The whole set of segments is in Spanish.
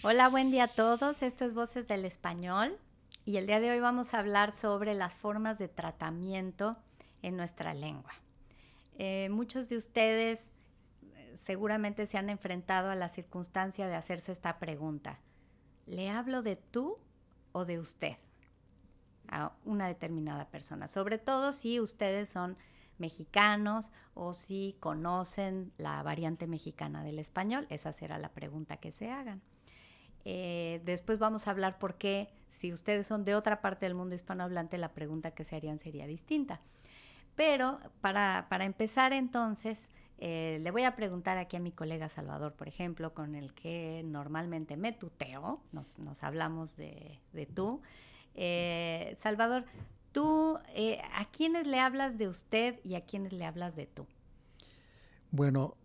Hola, buen día a todos. Esto es Voces del Español y el día de hoy vamos a hablar sobre las formas de tratamiento en nuestra lengua. Muchos de ustedes seguramente se han enfrentado a la circunstancia de hacerse esta pregunta. ¿Le hablo de tú o de usted a una determinada persona? Sobre todo si ustedes son mexicanos o si conocen la variante mexicana del español. Esa será la pregunta que se hagan. Después vamos a hablar por qué, si ustedes son de otra parte del mundo hispanohablante, la pregunta que se harían sería distinta. Pero para empezar entonces, le voy a preguntar aquí a mi colega Salvador, por ejemplo, con el que normalmente me tuteo, nos hablamos de tú. Salvador, tú, ¿a quiénes le hablas de usted y a quiénes le hablas de tú? Bueno,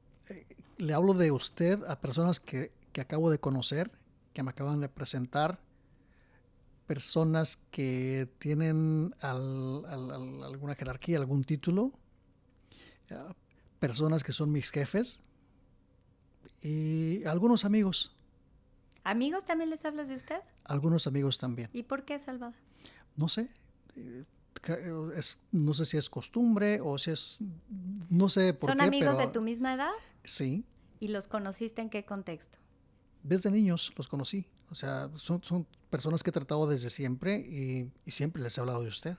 le hablo de usted a personas que acabo de conocer, que me acaban de presentar, personas que tienen alguna jerarquía, algún título, personas que son mis jefes y algunos amigos. ¿Amigos también les hablas de usted? Algunos amigos también. ¿Y por qué, Salvador? No sé, no sé si es costumbre o si es, no sé por ¿Son qué, amigos de pero tu misma edad? sí, ¿Y los conociste en qué contexto? desde niños los conocí. O sea, son personas que he tratado desde siempre y siempre les he hablado de usted.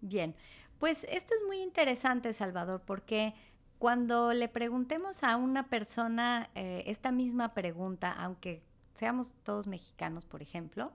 Bien, pues esto es muy interesante, Salvador, porque cuando le preguntemos a una persona esta misma pregunta, aunque seamos todos mexicanos, por ejemplo,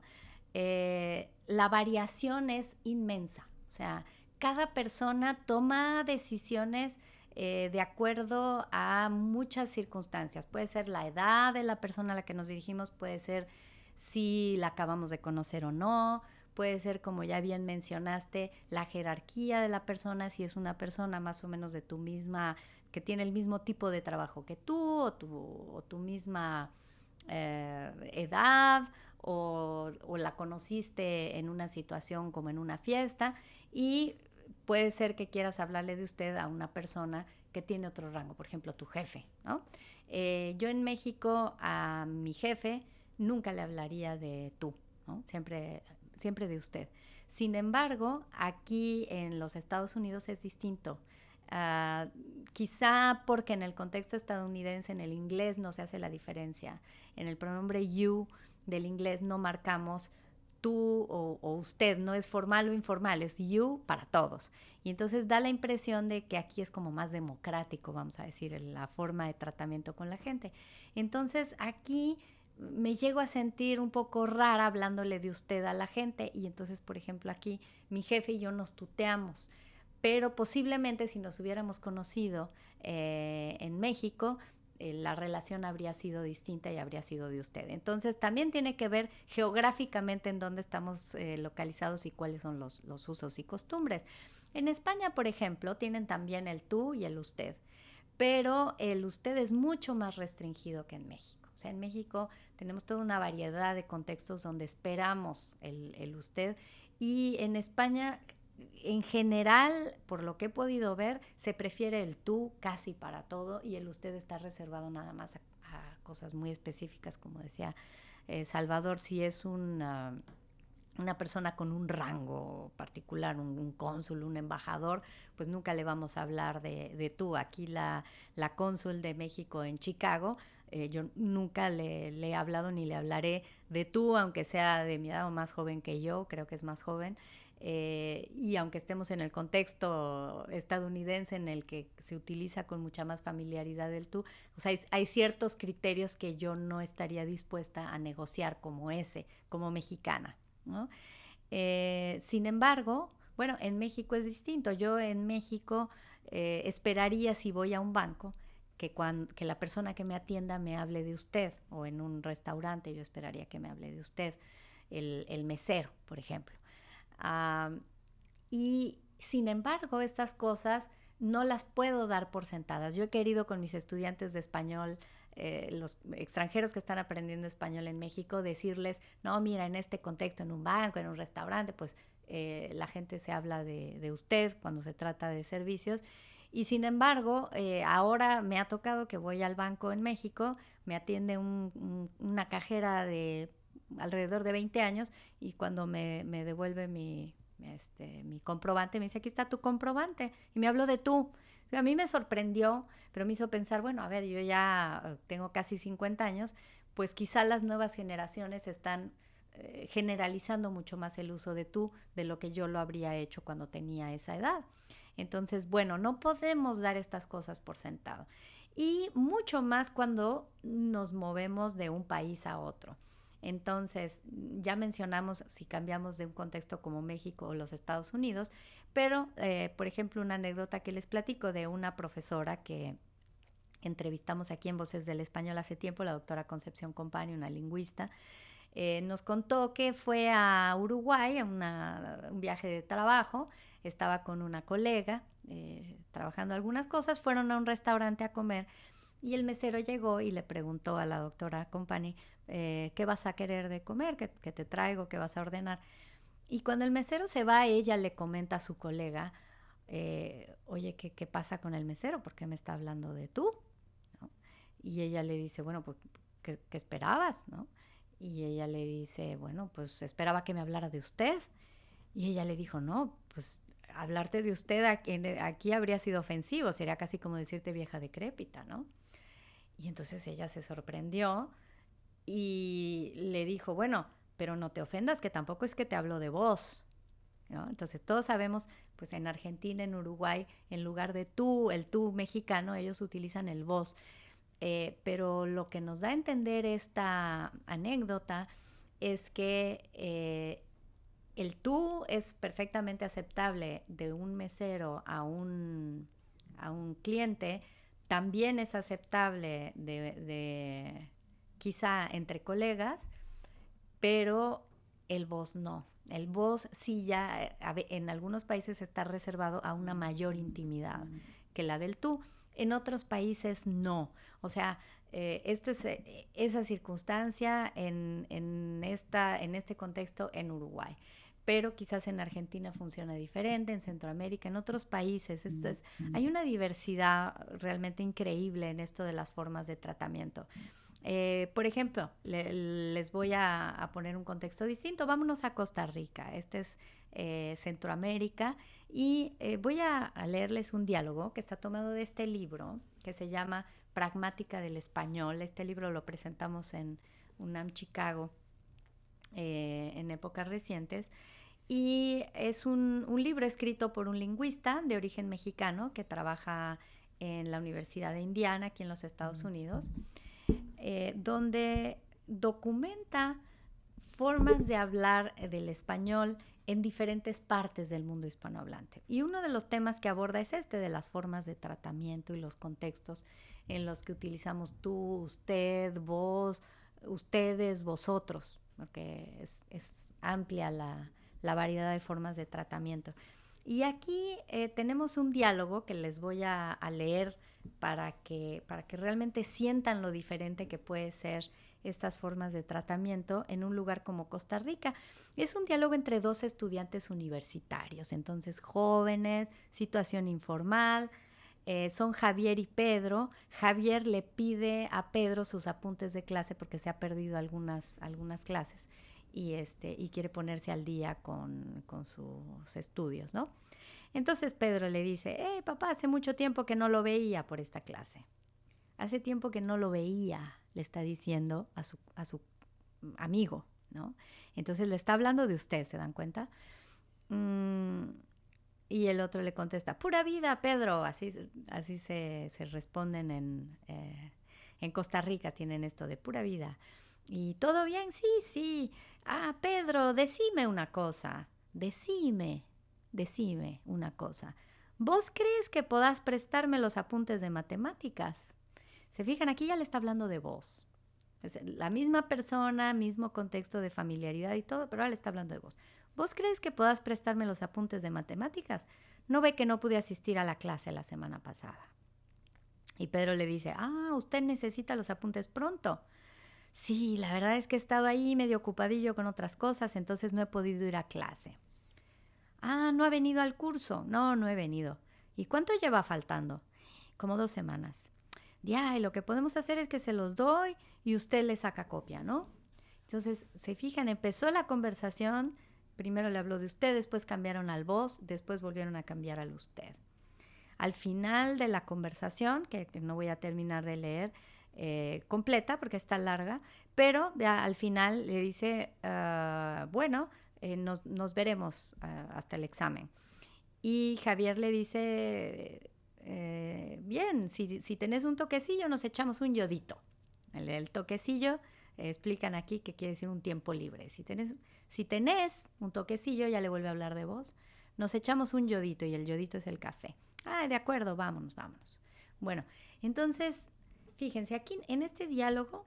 la variación es inmensa. O sea, cada persona toma decisiones de acuerdo a muchas circunstancias. Puede ser la edad de la persona a la que nos dirigimos, puede ser si la acabamos de conocer o no, puede ser, como ya bien mencionaste, la jerarquía de la persona, si es una persona más o menos de tu misma, que tiene el mismo tipo de trabajo que tú, o tu misma edad, o la conociste en una situación como en una fiesta, y puede ser que quieras hablarle de usted a una persona que tiene otro rango, por ejemplo, tu jefe, ¿no? Yo en México a mi jefe nunca le hablaría de tú, ¿no? Siempre de usted. Sin embargo, aquí en los Estados Unidos es distinto. Uh, Quizá porque en el contexto estadounidense, en el inglés no se hace la diferencia. En el pronombre you del inglés no marcamos tú o usted, no es formal o informal, es you para todos. Y entonces da la impresión de que aquí es como más democrático, vamos a decir, la forma de tratamiento con la gente. Entonces aquí me llego a sentir un poco rara hablándole de usted a la gente, y entonces, por ejemplo, aquí mi jefe y yo nos tuteamos, pero posiblemente si nos hubiéramos conocido en México, la relación habría sido distinta y habría sido de usted. Entonces también tiene que ver geográficamente en dónde estamos localizados y cuáles son los usos y costumbres. En España, por ejemplo, tienen también el tú y el usted, pero el usted es mucho más restringido que en México. O sea, en México tenemos toda una variedad de contextos donde esperamos el usted, y en España, en general, por lo que he podido ver, se prefiere el tú casi para todo, y el usted está reservado nada más a cosas muy específicas, como decía Salvador, si es una persona con un rango particular, un cónsul, un embajador, pues nunca le vamos a hablar de tú. Aquí la cónsul de México en Chicago, yo nunca le he hablado ni le hablaré de tú, aunque sea de mi edad o más joven que yo, creo que es más joven. Y aunque estemos en el contexto estadounidense en el que se utiliza con mucha más familiaridad el tú, o sea, hay ciertos criterios que yo no estaría dispuesta a negociar como ese, como mexicana, ¿no? Sin embargo, bueno, en México es distinto. Yo en México esperaría, si voy a un banco, que la persona que me atienda me hable de usted, o en un restaurante yo esperaría que me hable de usted, el mesero, por ejemplo. Uh, y sin embargo, estas cosas no las puedo dar por sentadas. Yo he querido con mis estudiantes de español los extranjeros que están aprendiendo español en México, decirles, no, mira, en este contexto, en un banco, en un restaurante, pues la gente se habla de usted cuando se trata de servicios. Y sin embargo, ahora me ha tocado que voy al banco en México, me atiende una cajera de alrededor de 20 años y cuando me devuelve mi comprobante, me dice, aquí está tu comprobante, y me habló de tú. A mí me sorprendió, pero me hizo pensar, bueno, a ver, yo ya tengo casi 50 años, pues quizá las nuevas generaciones están generalizando mucho más el uso de tú de lo que yo lo habría hecho cuando tenía esa edad. Entonces, bueno, no podemos dar estas cosas por sentado. Y mucho más cuando nos movemos de un país a otro. Entonces, ya mencionamos si cambiamos de un contexto como México o los Estados Unidos, pero, por ejemplo, una anécdota que les platico de una profesora que entrevistamos aquí en Voces del Español hace tiempo, la doctora Concepción Compani, una lingüista, nos contó que fue a Uruguay a un viaje de trabajo, estaba con una colega trabajando algunas cosas, fueron a un restaurante a comer y el mesero llegó y le preguntó a la doctora Compani, ¿qué vas a querer de comer? ¿Qué te traigo? ¿Qué vas a ordenar? Y cuando el mesero se va, ella le comenta a su colega, oye, ¿qué pasa con el mesero? ¿Por qué me está hablando de tú? ¿No? Y ella le dice, bueno, pues, ¿qué esperabas? ¿No? Y ella le dice, bueno, pues esperaba que me hablara de usted. Y ella le dijo, no, pues hablarte de usted aquí habría sido ofensivo, sería casi como decirte vieja decrépita, ¿no? Y entonces ella se sorprendió y le dijo, bueno, pero no te ofendas, que tampoco es que te hablo de vos, ¿no? Entonces todos sabemos, pues en Argentina, en Uruguay, en lugar de tú, el tú mexicano, ellos utilizan el vos. Pero lo que nos da a entender esta anécdota es que el tú es perfectamente aceptable de un mesero a un cliente, también es aceptable de quizá entre colegas, pero el vos no. El vos sí ya en algunos países está reservado a una mayor intimidad que la del tú. En otros países no. O sea, esa circunstancia en este contexto en Uruguay. Pero quizás en Argentina funciona diferente, en Centroamérica, en otros países. Hay una diversidad realmente increíble en esto de las formas de tratamiento. Por ejemplo, les voy a poner un contexto distinto. Vámonos a Costa Rica. Este es Centroamérica. Y voy a leerles un diálogo que está tomado de este libro que se llama Pragmática del Español. Este libro lo presentamos en UNAM Chicago en épocas recientes. Y es un libro escrito por un lingüista de origen mexicano que trabaja en la Universidad de Indiana, aquí en los Estados Unidos, donde documenta formas de hablar del español en diferentes partes del mundo hispanohablante. Y uno de los temas que aborda es este de las formas de tratamiento y los contextos en los que utilizamos tú, usted, vos, ustedes, vosotros, porque es amplia la variedad de formas de tratamiento. Y aquí tenemos un diálogo que les voy a leer para que realmente sientan lo diferente que puede ser estas formas de tratamiento en un lugar como Costa Rica. Es un diálogo entre dos estudiantes universitarios, entonces jóvenes, situación informal. Son Javier y Pedro. Javier le pide a Pedro sus apuntes de clase porque se ha perdido algunas clases y quiere ponerse al día con sus estudios, ¿no? Entonces Pedro le dice, papá, hace mucho tiempo que no lo veía por esta clase. Hace tiempo que no lo veía, le está diciendo a su amigo, ¿no? Entonces le está hablando de usted, ¿se dan cuenta? Y el otro le contesta, pura vida, Pedro. Así se responden en Costa Rica, tienen esto de pura vida. ¿Y todo bien? Sí, sí. Ah, Pedro, decime una cosa. Decime una cosa. ¿Vos crees que podás prestarme los apuntes de matemáticas? Se fijan, aquí ya le está hablando de vos. Es la misma persona, mismo contexto de familiaridad y todo, pero ahora le está hablando de vos. ¿Vos crees que podás prestarme los apuntes de matemáticas? ¿No ve que no pude asistir a la clase la semana pasada? Y Pedro le dice, usted necesita los apuntes pronto. Sí, la verdad es que he estado ahí medio ocupadillo con otras cosas, entonces no he podido ir a clase. ¿No ha venido al curso? No, no he venido. ¿Y cuánto lleva faltando? Como 2 semanas. Ya, y lo que podemos hacer es que se los doy y usted le saca copia, ¿no? Entonces, se fijan, empezó la conversación, primero le habló de usted, después cambiaron al vos, después volvieron a cambiar al usted. Al final de la conversación, que no voy a terminar de leer completa porque está larga, pero al final le dice, nos veremos hasta el examen. Y Javier le dice, bien, si tenés un toquecillo, nos echamos un yodito. El toquecillo, explican aquí que quiere decir un tiempo libre. Si tenés un toquecillo, ya le vuelve a hablar de vos, nos echamos un yodito y el yodito es el café. De acuerdo, vámonos. Bueno, entonces, fíjense, aquí en este diálogo,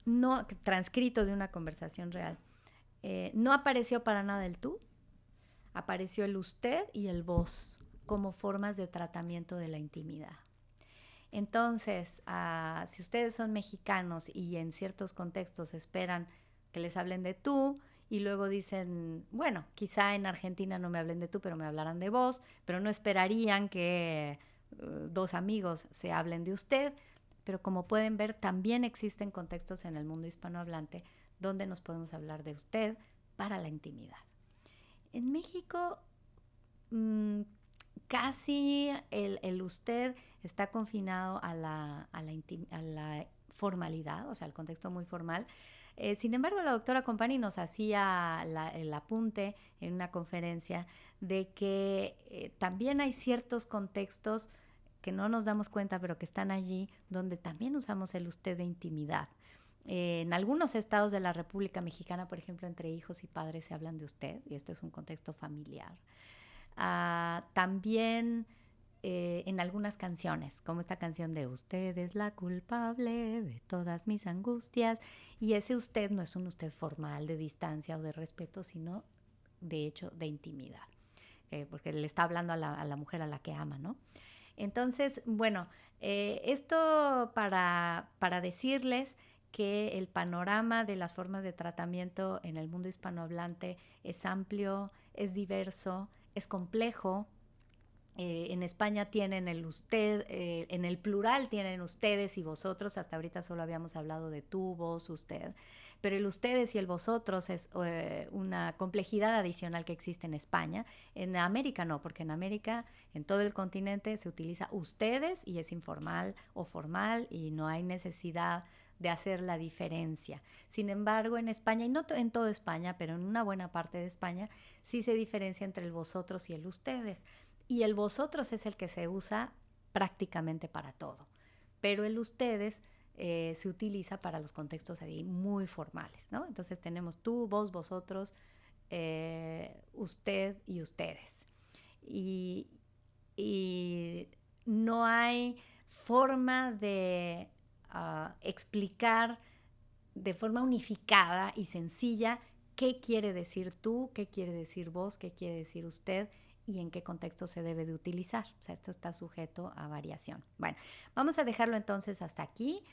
no transcrito de una conversación real, no apareció para nada el tú, apareció el usted y el vos como formas de tratamiento de la intimidad. Entonces, si ustedes son mexicanos y en ciertos contextos esperan que les hablen de tú y luego dicen, bueno, quizá en Argentina no me hablen de tú, pero me hablarán de vos, pero no esperarían que 2 amigos se hablen de usted, pero como pueden ver, también existen contextos en el mundo hispanohablante donde nos podemos hablar de usted para la intimidad. En México, casi el usted está confinado a la formalidad, o sea, al contexto muy formal. Sin embargo, la doctora Compani nos hacía el apunte en una conferencia de que también hay ciertos contextos que no nos damos cuenta, pero que están allí, donde también usamos el usted de intimidad. En algunos estados de la República Mexicana, por ejemplo, entre hijos y padres se hablan de usted, y esto es un contexto familiar. También en algunas canciones, como esta canción de Usted es la culpable de todas mis angustias, y ese usted no es un usted formal de distancia o de respeto, sino de hecho de intimidad, porque le está hablando a la mujer a la que ama, ¿no? Entonces, bueno, esto para decirles que el panorama de las formas de tratamiento en el mundo hispanohablante es amplio, es diverso, es complejo. En España tienen el usted, en el plural tienen ustedes y vosotros, hasta ahorita solo habíamos hablado de tú, vos, usted, pero el ustedes y el vosotros es una complejidad adicional que existe en España. En América no, porque en América, en todo el continente, se utiliza ustedes y es informal o formal y no hay necesidad de hacer la diferencia. Sin embargo, en España, y no en toda España, pero en una buena parte de España, sí se diferencia entre el vosotros y el ustedes. Y el vosotros es el que se usa prácticamente para todo. Pero el ustedes se utiliza para los contextos ahí muy formales, ¿no? Entonces tenemos tú, vos, vosotros, usted y ustedes. Y no hay forma de explicar de forma unificada y sencilla qué quiere decir tú, qué quiere decir vos, qué quiere decir usted y en qué contexto se debe de utilizar. O sea, esto está sujeto a variación. Bueno, vamos a dejarlo entonces hasta aquí.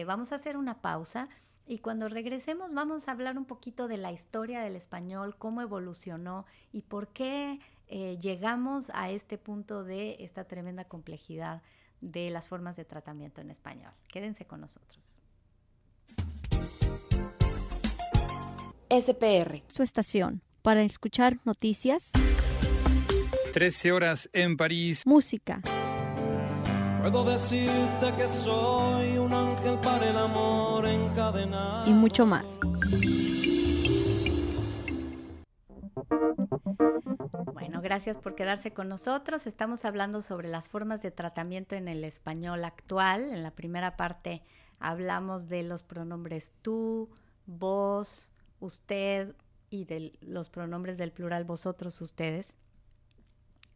Vamos a hacer una pausa y cuando regresemos vamos a hablar un poquito de la historia del español, cómo evolucionó y por qué llegamos a este punto de esta tremenda complejidad de las formas de tratamiento en español. Quédense con nosotros. SPR, su estación para escuchar noticias, 13 horas en París, música. Puedo decirte que soy un ángel para el amor encadenado. Y mucho más. Bueno, gracias por quedarse con nosotros. Estamos hablando sobre las formas de tratamiento en el español actual. En la primera parte hablamos de los pronombres tú, vos, usted y de los pronombres del plural vosotros, ustedes.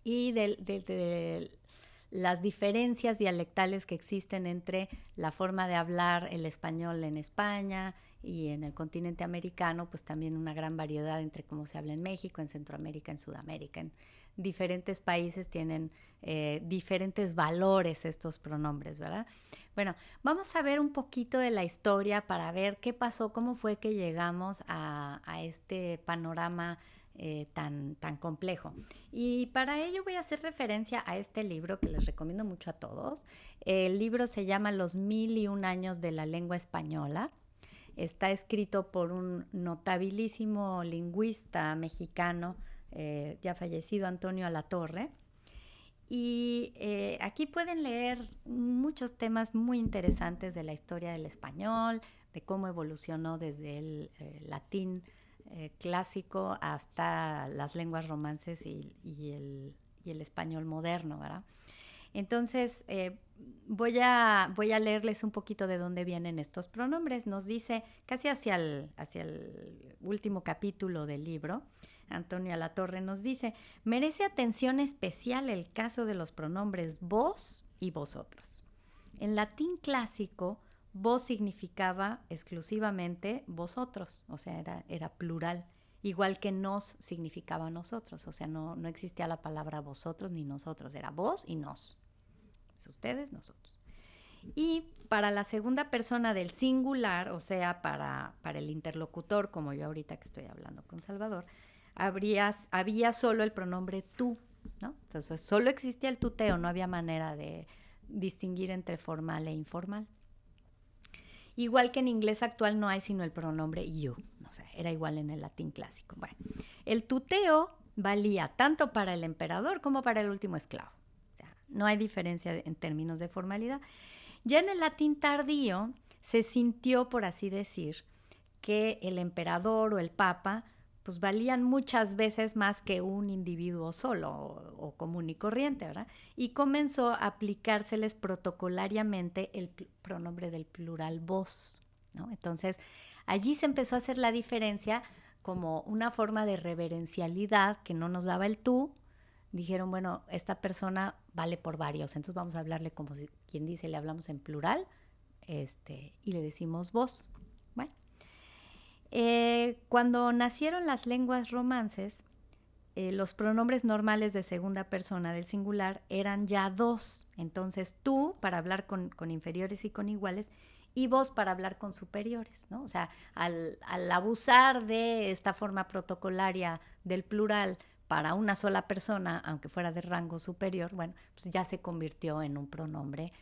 Y de las diferencias dialectales que existen entre la forma de hablar el español en España y en el continente americano, pues también una gran variedad entre cómo se habla en México, en Centroamérica, en Sudamérica. En diferentes países tienen diferentes valores estos pronombres, ¿verdad? Bueno, vamos a ver un poquito de la historia para ver qué pasó, cómo fue que llegamos a este panorama tan complejo. Y para ello voy a hacer referencia a este libro que les recomiendo mucho a todos. El libro se llama Los 1001 años de la lengua española. Está escrito por un notabilísimo lingüista mexicano, ya fallecido, Antonio Alatorre. Y aquí pueden leer muchos temas muy interesantes de la historia del español, de cómo evolucionó desde el latín clásico hasta las lenguas romances y el español moderno, ¿verdad? Entonces, voy a leerles un poquito de dónde vienen estos pronombres. Nos dice, casi hacia el último capítulo del libro, Antonio Alatorre nos dice: merece atención especial el caso de los pronombres vos y vosotros. En latín clásico, vos significaba exclusivamente vosotros, o sea, era plural, igual que nos significaba nosotros, o sea, no existía la palabra vosotros ni nosotros, era vos y nos, ustedes, nosotros. Y para la segunda persona del singular, o sea, para el interlocutor, como yo ahorita que estoy hablando con Salvador, había solo el pronombre tú, ¿no? Entonces, solo existía el tuteo, no había manera de distinguir entre formal e informal. Igual que en inglés actual no hay sino el pronombre you, o sea, era igual en el latín clásico. Bueno, el tuteo valía tanto para el emperador como para el último esclavo. O sea, no hay diferencia en términos de formalidad. Ya en el latín tardío se sintió, por así decir, que el emperador o el papa pues valían muchas veces más que un individuo solo o común y corriente, ¿verdad? Y comenzó a aplicárseles protocolariamente el pronombre del plural vos, ¿no? Entonces, allí se empezó a hacer la diferencia como una forma de reverencialidad que no nos daba el tú. Dijeron, bueno, esta persona vale por varios, entonces vamos a hablarle como si, quien dice, le hablamos en plural, y le decimos vos. Bueno. Cuando nacieron las lenguas romances, los pronombres normales de segunda persona del singular eran ya dos. Entonces, tú para hablar con inferiores y con iguales, y vos para hablar con superiores, ¿no? O sea, al abusar de esta forma protocolaria del plural para una sola persona, aunque fuera de rango superior, bueno, pues ya se convirtió en un pronombre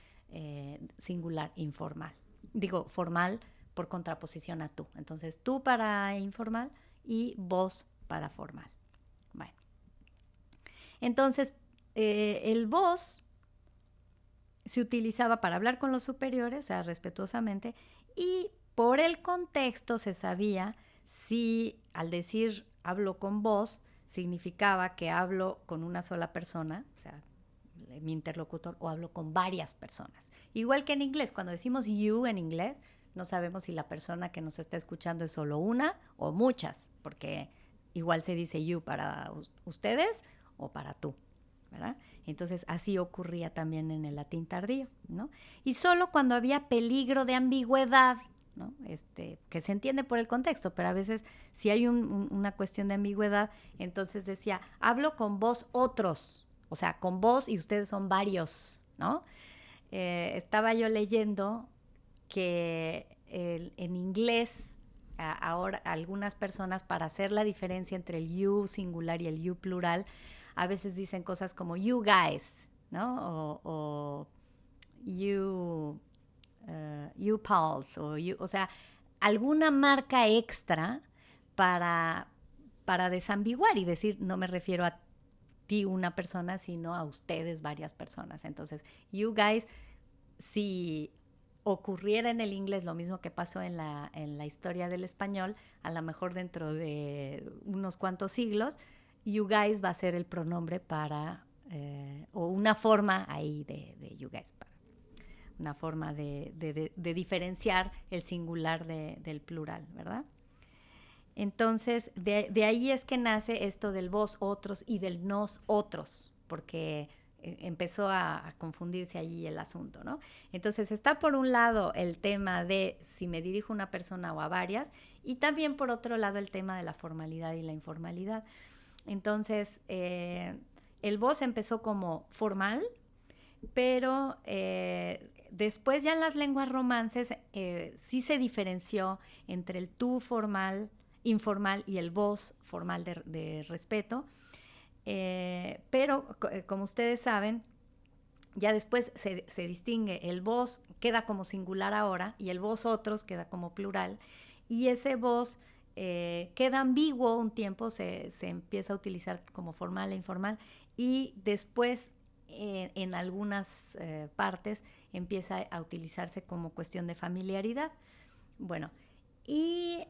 singular informal. Digo, formal por contraposición a tú. Entonces, tú para informal y vos para formal. Bueno. Entonces, el vos se utilizaba para hablar con los superiores, o sea, respetuosamente, y por el contexto se sabía si al decir hablo con vos significaba que hablo con una sola persona, o sea, mi interlocutor, o hablo con varias personas. Igual que en inglés, cuando decimos you en inglés, no sabemos si la persona que nos está escuchando es solo una o muchas, porque igual se dice you para ustedes o para tú, ¿verdad? Entonces, así ocurría también en el latín tardío, ¿no? Y solo cuando había peligro de ambigüedad, ¿no? Que se entiende por el contexto, pero a veces si hay una cuestión de ambigüedad, entonces decía, hablo con vos otros, o sea, con vos y ustedes son varios, ¿no? Estaba yo leyendo que en inglés ahora algunas personas, para hacer la diferencia entre el you singular y el you plural, a veces dicen cosas como you guys, ¿no? O you pals, o sea, alguna marca extra para desambiguar y decir, no me refiero a ti una persona, sino a ustedes varias personas. Entonces, you guys, si ocurriera en el inglés lo mismo que pasó en la historia del español, a lo mejor dentro de unos cuantos siglos, you guys va a ser el pronombre para, o una forma ahí de you guys, una forma de diferenciar el singular del plural, ¿verdad? Entonces, de ahí es que nace esto del vos otros y del nos otros, porque empezó a confundirse allí el asunto, ¿no? Entonces está por un lado el tema de si me dirijo a una persona o a varias, y también por otro lado el tema de la formalidad y la informalidad. Entonces, el vos empezó como formal, pero después ya en las lenguas romances sí se diferenció entre el tú formal, informal y el vos formal de respeto. Pero como ustedes saben, ya después se distingue, el vos queda como singular ahora y el vosotros queda como plural, y ese vos queda ambiguo un tiempo, se empieza a utilizar como formal e informal, y después en algunas partes empieza a utilizarse como cuestión de familiaridad. Bueno, ¿y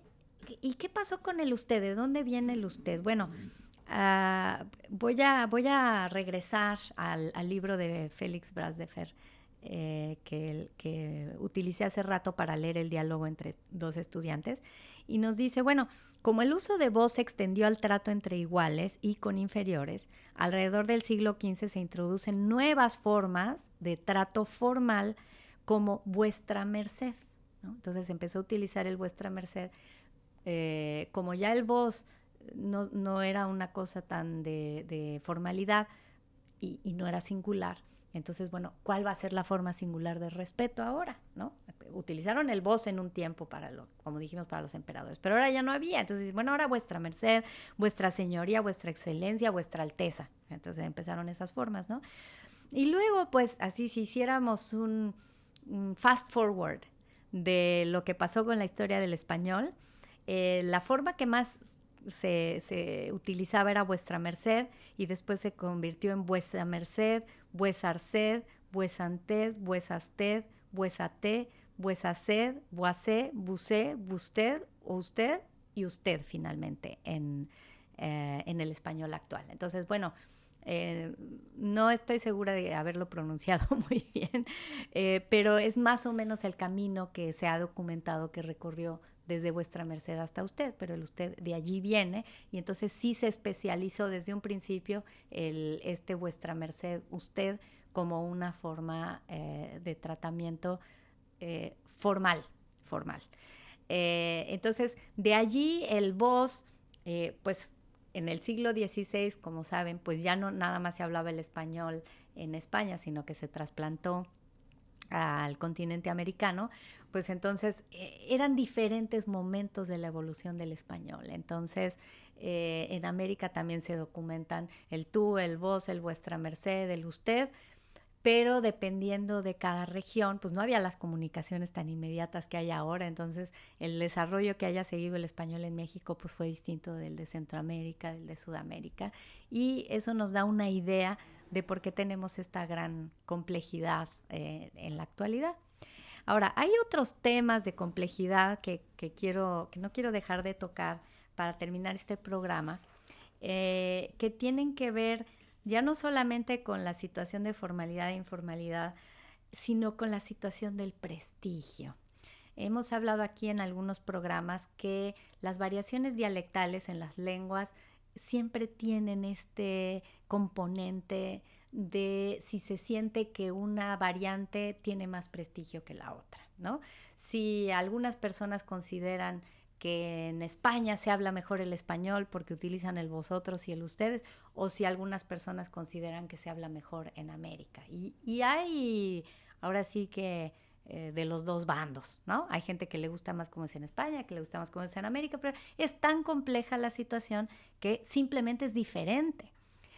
qué pasó con el usted? ¿De dónde viene el usted? Bueno, voy a regresar al libro de Félix Braz de Fer, que utilicé hace rato para leer el diálogo entre dos estudiantes, y nos dice, bueno, como el uso de vos se extendió al trato entre iguales y con inferiores, alrededor del siglo XV se introducen nuevas formas de trato formal como vuestra merced, ¿no? Entonces empezó a utilizar el vuestra merced, como ya el vos no era una cosa tan de formalidad y no era singular. Entonces, bueno, ¿cuál va a ser la forma singular de respeto ahora, no? Utilizaron el vos en un tiempo como dijimos, para los emperadores, pero ahora ya no había. Entonces, bueno, ahora vuestra merced, vuestra señoría, vuestra excelencia, vuestra alteza. Entonces empezaron esas formas, ¿no? Y luego, pues, así si hiciéramos un fast forward de lo que pasó con la historia del español, la forma que más se utilizaba era vuestra merced, y después se convirtió en vuestra merced, vuesa arced, vuesanted, vuesasted, vuesate, vuesaced, vuasé, busé, busted, o usted y usted finalmente en el español actual. Entonces, bueno, no estoy segura de haberlo pronunciado muy bien, pero es más o menos el camino que se ha documentado que recorrió desde vuestra merced hasta usted, pero el usted de allí viene, y entonces sí se especializó desde un principio vuestra merced, usted, como una forma de tratamiento formal. Entonces, de allí el vos, pues en el siglo XVI, como saben, pues ya no nada más se hablaba el español en España, sino que se trasplantó al continente americano, pues entonces eran diferentes momentos de la evolución del español. Entonces, en América también se documentan el tú, el vos, el vuestra merced, el usted, pero dependiendo de cada región, pues no había las comunicaciones tan inmediatas que hay ahora. Entonces, el desarrollo que haya seguido el español en México pues fue distinto del de Centroamérica, del de Sudamérica, y eso nos da una idea de por qué tenemos esta gran complejidad en la actualidad. Ahora, hay otros temas de complejidad que no quiero dejar de tocar para terminar este programa, que tienen que ver ya no solamente con la situación de formalidad e informalidad, sino con la situación del prestigio. Hemos hablado aquí en algunos programas que las variaciones dialectales en las lenguas siempre tienen este componente de si se siente que una variante tiene más prestigio que la otra, ¿no? Si algunas personas consideran que en España se habla mejor el español porque utilizan el vosotros y el ustedes, o si algunas personas consideran que se habla mejor en América. Y hay ahora sí que de los dos bandos, ¿no? Hay gente que le gusta más como es en España, que le gusta más como es en América, pero es tan compleja la situación que simplemente es diferente.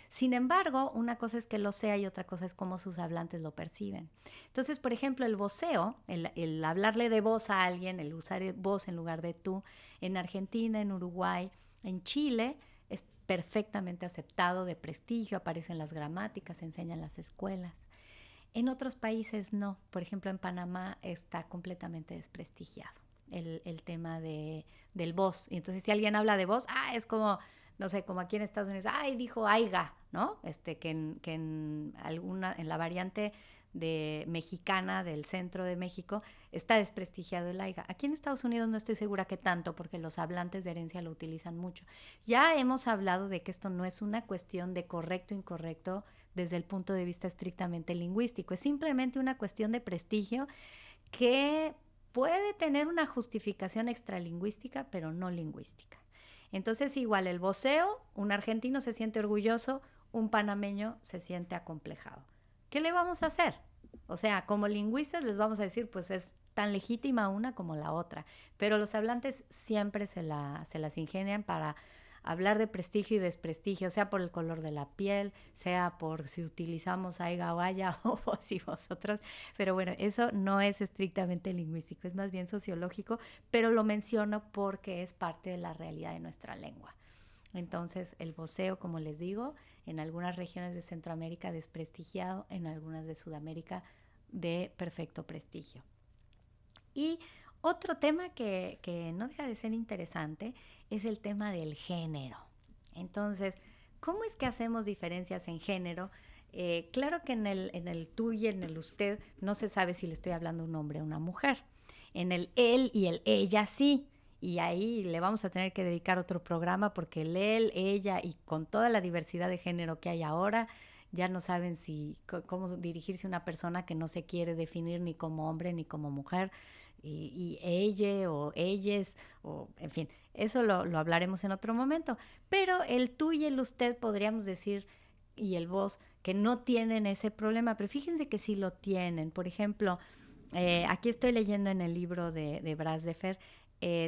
Sin embargo, una cosa es que lo sea y otra cosa es cómo sus hablantes lo perciben. Entonces, por ejemplo, el voceo, el hablarle de vos a alguien, el usar vos en lugar de tú, en Argentina, en Uruguay, en Chile, es perfectamente aceptado, de prestigio, aparecen las gramáticas, se enseñan en las escuelas. En otros países no. Por ejemplo, en Panamá está completamente desprestigiado el tema del vos. Y entonces, si alguien habla de vos, es como, no sé, como aquí en Estados Unidos, dijo aiga, ¿no? Que en la variante mexicana del centro de México, está desprestigiado el aiga. Aquí en Estados Unidos no estoy segura que tanto, porque los hablantes de herencia lo utilizan mucho. Ya hemos hablado de que esto no es una cuestión de correcto o incorrecto desde el punto de vista estrictamente lingüístico, es simplemente una cuestión de prestigio que puede tener una justificación extralingüística, pero no lingüística. Entonces, igual el voceo, un argentino se siente orgulloso, un panameño se siente acomplejado. ¿Qué le vamos a hacer? O sea, como lingüistas les vamos a decir, pues es tan legítima una como la otra, pero los hablantes siempre se las ingenian para hablar de prestigio y desprestigio, sea por el color de la piel, sea por si utilizamos aiga o haya o vos y vosotros, pero bueno, eso no es estrictamente lingüístico, es más bien sociológico, pero lo menciono porque es parte de la realidad de nuestra lengua. Entonces, el voceo, como les digo, en algunas regiones de Centroamérica desprestigiado, en algunas de Sudamérica de perfecto prestigio. Y otro tema que no deja de ser interesante es el tema del género. Entonces, ¿cómo es que hacemos diferencias en género? Claro que en el tú y en el usted no se sabe si le estoy hablando a un hombre o a una mujer. En el él y el ella sí. Y ahí le vamos a tener que dedicar otro programa porque el él, ella y con toda la diversidad de género que hay ahora, ya no saben cómo dirigirse a una persona que no se quiere definir ni como hombre ni como mujer. Y ella o ellas, o en fin, eso lo hablaremos en otro momento. Pero el tú y el usted podríamos decir, y el vos, que no tienen ese problema, pero fíjense que sí lo tienen. Por ejemplo, aquí estoy leyendo en el libro de Bras de Fer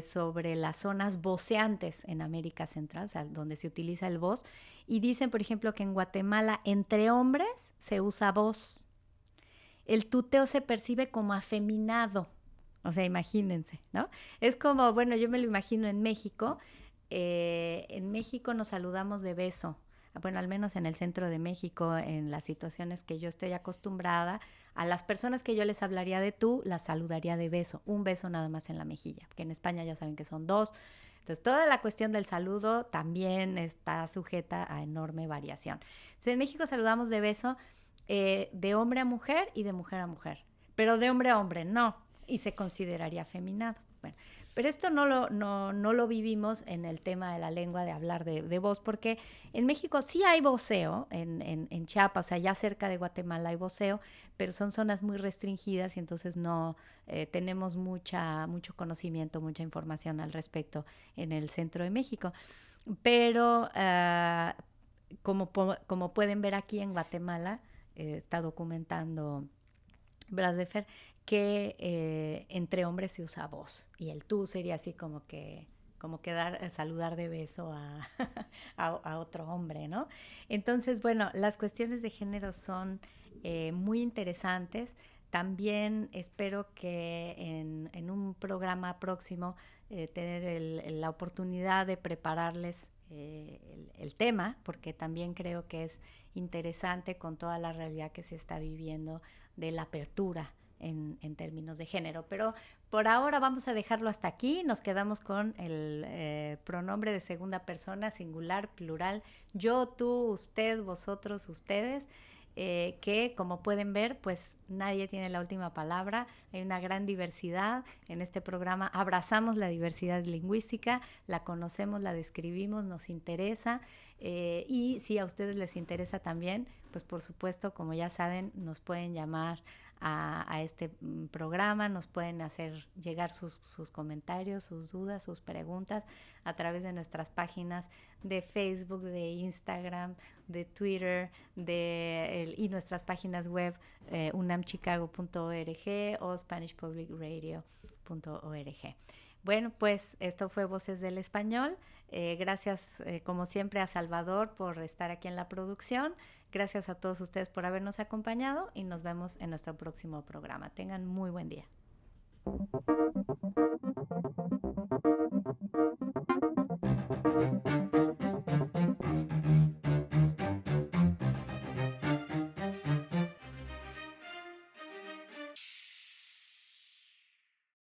sobre las zonas voceantes en América Central, o sea, donde se utiliza el vos, y dicen, por ejemplo, que en Guatemala entre hombres se usa vos. El tuteo se percibe como afeminado. O sea, imagínense, ¿no? Es como, bueno, yo me lo imagino en México. En México nos saludamos de beso. Bueno, al menos en el centro de México, en las situaciones que yo estoy acostumbrada, a las personas que yo les hablaría de tú, las saludaría de beso. Un beso nada más en la mejilla, porque en España ya saben que son dos. Entonces, toda la cuestión del saludo también está sujeta a enorme variación. Entonces, en México saludamos de beso de hombre a mujer y de mujer a mujer. Pero de hombre a hombre, no. Y se consideraría afeminado. Bueno, pero esto no lo vivimos en el tema de la lengua, de hablar de voz, porque en México sí hay voceo, en Chiapas, o sea, ya cerca de Guatemala hay voceo, pero son zonas muy restringidas y entonces no tenemos mucho conocimiento, mucha información al respecto en el centro de México. Pero como pueden ver aquí en Guatemala, está documentando Bras de Fer, que entre hombres se usa vos y el tú sería así como que saludar de beso a otro hombre, ¿no? Entonces, bueno, las cuestiones de género son muy interesantes. También espero que en un programa próximo tener la oportunidad de prepararles el tema, porque también creo que es interesante con toda la realidad que se está viviendo de la apertura en términos de género. Pero por ahora vamos a dejarlo hasta aquí. Nos quedamos con el pronombre de segunda persona, singular, plural, yo, tú, usted, vosotros, ustedes, que como pueden ver, pues nadie tiene la última palabra. Hay una gran diversidad en este programa. Abrazamos la diversidad lingüística, la conocemos, la describimos, nos interesa. Y si a ustedes les interesa también, pues por supuesto, como ya saben, nos pueden llamar a este programa, nos pueden hacer llegar sus comentarios, sus dudas, sus preguntas a través de nuestras páginas de Facebook, de Instagram, de Twitter y nuestras páginas web unamchicago.org o SpanishPublicRadio.org. Bueno, pues esto fue Voces del Español. Gracias, como siempre, a Salvador por estar aquí en la producción. Gracias a todos ustedes por habernos acompañado y nos vemos en nuestro próximo programa. Tengan muy buen día.